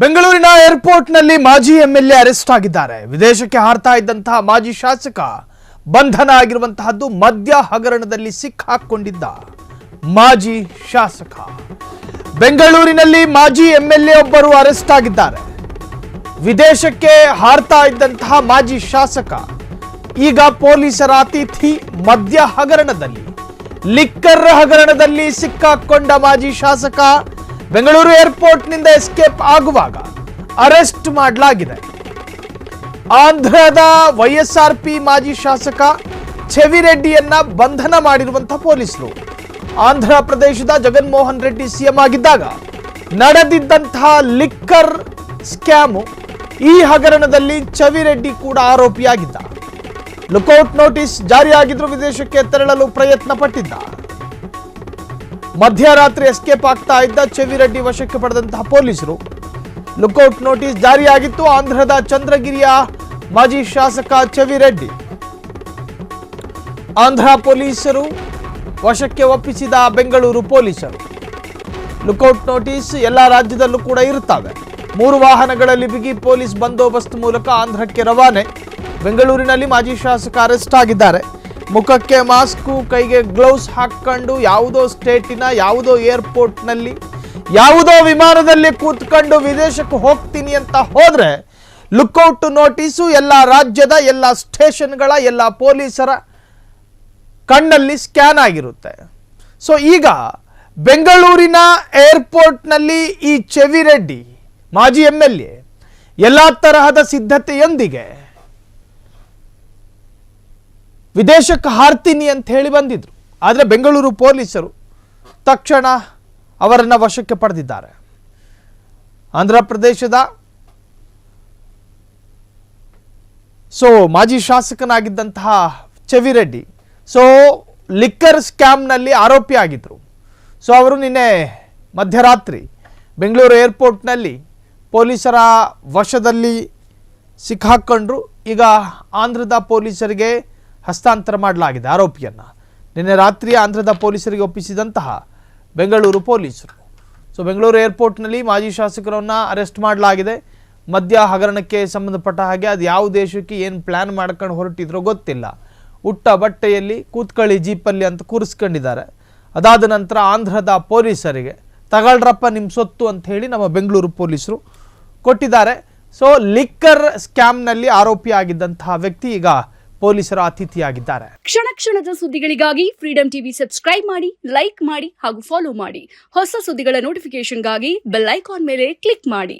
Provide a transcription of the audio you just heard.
ಬೆಂಗಳೂರಿನ ಏರ್ಪೋರ್ಟ್ನಲ್ಲಿ ಮಾಜಿ MLA arrest ಆಗಿದ್ದಾರೆ. ವಿದೇಶಕ್ಕೆ ಹಾರ್ತಾ ಇದ್ದಂತಹ ಮಾಜಿ ಶಾಸಕ ಬಂಧನ ಆಗಿರುವಂತಹದ್ದು. ಮದ್ಯ ಹಗರಣದಲ್ಲಿ ಸಿಕ್ಕಾಕೊಂಡಿದ್ದ ಮಾಜಿ ಶಾಸಕ. ಬೆಂಗಳೂರಿನಲ್ಲಿ ಮಾಜಿ ಎಂಎಲ್ಎ ಒಬ್ಬರು ಅರೆಸ್ಟ್ ಆಗಿದ್ದಾರೆ. ವಿದೇಶಕ್ಕೆ ಹಾರ್ತಾ ಇದ್ದಂತಹ ಮಾಜಿ ಶಾಸಕ ಈಗ ಪೊಲೀಸರ ಅತಿಥಿ. ಮದ್ಯ ಹಗರಣದಲ್ಲಿ, ಲಿಕ್ಕರ್ ಹಗರಣದಲ್ಲಿ ಸಿಕ್ಕಾಕೊಂಡ ಮಾಜಿ ಶಾಸಕ ಬೆಂಗಳೂರು ಏರ್ಪೋರ್ಟ್ನಿಂದ ಎಸ್ಕೇಪ್ ಆಗುವಾಗ ಅರೆಸ್ಟ್ ಮಾಡಲಾಗಿದೆ. ಆಂಧ್ರದ ವೈಎಸ್ಆರ್ಪಿ ಮಾಜಿ ಶಾಸಕ ಚೆವಿರೆಡ್ಡಿಯನ್ನ ಬಂಧನ ಮಾಡಿರುವಂತಹ ಪೊಲೀಸರು. ಆಂಧ್ರ ಪ್ರದೇಶದ ಜಗನ್ಮೋಹನ್ ರೆಡ್ಡಿ ಸಿಎಂ ಆಗಿದ್ದಾಗ ನಡೆದಿದ್ದಂತಹ ಲಿಕ್ಕರ್ ಸ್ಕ್ಯಾಮು, ಈ ಹಗರಣದಲ್ಲಿ ಚೆವಿರೆಡ್ಡಿ ಕೂಡ ಆರೋಪಿಯಾಗಿದ್ದ. Lookout notice ಜಾರಿಯಾಗಿದ್ರು. ವಿದೇಶಕ್ಕೆ ತೆರಳಲು ಪ್ರಯತ್ನ ಪಟ್ಟಿದ್ದ. ಮಧ್ಯರಾತ್ರಿ ಎಸ್ಕೇಪ್ ಆಗ್ತಾ ಇದ್ದ ಚೆವಿರೆಡ್ಡಿ ವಶಕ್ಕೆ ಪಡೆದಂತಹ ಪೊಲೀಸರು. ಲುಕೌಟ್ ನೋಟಿಸ್ ಜಾರಿಯಾಗಿತ್ತು. ಆಂಧ್ರದ ಚಂದ್ರಗಿರಿಯ ಮಾಜಿ ಶಾಸಕ ಚೆವಿರೆಡ್ಡಿ ಆಂಧ್ರ ಪೊಲೀಸರು ವಶಕ್ಕೆ ಒಪ್ಪಿಸಿದ ಬೆಂಗಳೂರು ಪೊಲೀಸರು. ಲುಕೌಟ್ ನೋಟಿಸ್ ಎಲ್ಲ ರಾಜ್ಯದಲ್ಲೂ ಕೂಡ ಇರುತ್ತವೆ. 3 ವಾಹನಗಳಲ್ಲಿ ಬಿಗಿ ಪೊಲೀಸ್ ಬಂದೋಬಸ್ತ್ ಮೂಲಕ ಆಂಧ್ರಕ್ಕೆ ರವಾನೆ. ಬೆಂಗಳೂರಿನಲ್ಲಿ ಮಾಜಿ ಶಾಸಕ ಅರೆಸ್ಟ್ ಆಗಿದ್ದಾರೆ. ಮುಖಕ್ಕೆ ಮಾಸ್ಕು, ಕೈಗೆ ಗ್ಲೌಸ್ ಹಾಕೊಂಡು ಯಾವುದೋ ಸ್ಟೇಟಿನ ಯಾವುದೋ ಏರ್ಪೋರ್ಟ್ನಲ್ಲಿ ಯಾವುದೋ ವಿಮಾನದಲ್ಲಿ ಕೂತ್ಕೊಂಡು ವಿದೇಶಕ್ಕೆ ಹೋಗ್ತೀನಿ ಅಂತ ಹೋದ್ರೆ ಲುಕೌಟ್ ನೋಟಿಸು ಎಲ್ಲ ರಾಜ್ಯದ ಎಲ್ಲ ಸ್ಟೇಷನ್ಗಳ ಎಲ್ಲ ಪೊಲೀಸರ ಕಣ್ಣಲ್ಲಿ ಸ್ಕ್ಯಾನ್ ಆಗಿರುತ್ತೆ. ಸೊ ಈಗ ಬೆಂಗಳೂರಿನ ಏರ್ಪೋರ್ಟ್ನಲ್ಲಿ ಈ ಚೆವಿರೆಡ್ಡಿ ಮಾಜಿ ಎಂಎಲ್ಎ ಎಲ್ಲ ತರಹದ ಸಿದ್ಧತೆಯೊಂದಿಗೆ ವಿದೇಶಕ್ಕೆ ಹಾರ್ತೀನಿ ಅಂತ ಹೇಳಿ ಬಂದಿದ್ರು. ಆದರೆ ಬೆಂಗಳೂರು ಪೊಲೀಸರು ತಕ್ಷಣ ಅವರನ್ನು ವಶಕ್ಕೆ ಪಡೆದಿದ್ದಾರೆ. ಆಂಧ್ರ ಪ್ರದೇಶದ ಮಾಜಿ ಶಾಸಕನಾಗಿದ್ದಂತಹ ಚೆವಿರೆಡ್ಡಿ ಲಿಕ್ಕರ್ ಸ್ಕ್ಯಾಮ್ನಲ್ಲಿ ಆರೋಪಿ ಆಗಿದ್ರು. ಅವರು ನಿನ್ನೆ ಮಧ್ಯರಾತ್ರಿ ಬೆಂಗಳೂರು ಏರ್ಪೋರ್ಟ್ನಲ್ಲಿ ಪೊಲೀಸರ ವಶದಲ್ಲಿ ಸಿಕ್ಕಾಕೊಂಡ್ರು. ಈಗ ಆಂಧ್ರದ ಪೊಲೀಸರಿಗೆ ಹಸ್ತಾಂತರ ಮಾಡಲಾಗಿದೆ ಆರೋಪಿಯನ್ನು. ನಿನ್ನೆ ರಾತ್ರಿ ಆಂಧ್ರದ ಪೊಲೀಸರಿಗೆ ಒಪ್ಪಿಸಿದಂತಹ ಬೆಂಗಳೂರು ಪೊಲೀಸರು. ಬೆಂಗಳೂರು ಏರ್ಪೋರ್ಟ್ನಲ್ಲಿ ಮಾಜಿ ಶಾಸಕರನ್ನು ಅರೆಸ್ಟ್ ಮಾಡಲಾಗಿದೆ. ಮದ್ಯ ಹಗರಣಕ್ಕೆ ಸಂಬಂಧಪಟ್ಟ ಹಾಗೆ ಅದು ಯಾವ ದೇಶಕ್ಕೆ ಏನು ಪ್ಲ್ಯಾನ್ ಮಾಡ್ಕೊಂಡು ಹೊರಟಿದ್ರೋ ಗೊತ್ತಿಲ್ಲ. ಉಟ್ಟ ಬಟ್ಟೆಯಲ್ಲಿ ಕೂತ್ಕೊಳ್ಳಿ ಜೀಪಲ್ಲಿ ಅಂತ ಕೂರಿಸ್ಕೊಂಡಿದ್ದಾರೆ. ಅದಾದ ನಂತರ ಆಂಧ್ರದ ಪೊಲೀಸರಿಗೆ ತಗೊಳ್ರಪ್ಪ ನಿಮ್ಮ ಸೊತ್ತು ಅಂತ ಹೇಳಿ ನಮ್ಮ ಬೆಂಗಳೂರು ಪೊಲೀಸರು ಕೊಟ್ಟಿದ್ದಾರೆ. ಲಿಕ್ಕರ್ ಸ್ಕ್ಯಾಮ್ನಲ್ಲಿ ಆರೋಪಿಯಾಗಿದ್ದಂತಹ ವ್ಯಕ್ತಿ ಈಗ ಪೊಲೀಸರ ಅತಿಥಿಯಾಗಿದ್ದಾರೆ. ಕ್ಷಣ ಕ್ಷಣದ ಸುದ್ದಿಗಳಿಗಾಗಿ ಫ್ರೀಡಂ ಟಿವಿ ಸಬ್ಸ್ಕ್ರೈಬ್ ಮಾಡಿ, ಲೈಕ್ ಮಾಡಿ ಹಾಗೂ ಫಾಲೋ ಮಾಡಿ. ಹೊಸ ಸುದ್ದಿಗಳ ನೋಟಿಫಿಕೇಶನ್ಗಾಗಿ ಬೆಲ್ ಐಕಾನ್ ಮೇಲೆ ಕ್ಲಿಕ್ ಮಾಡಿ.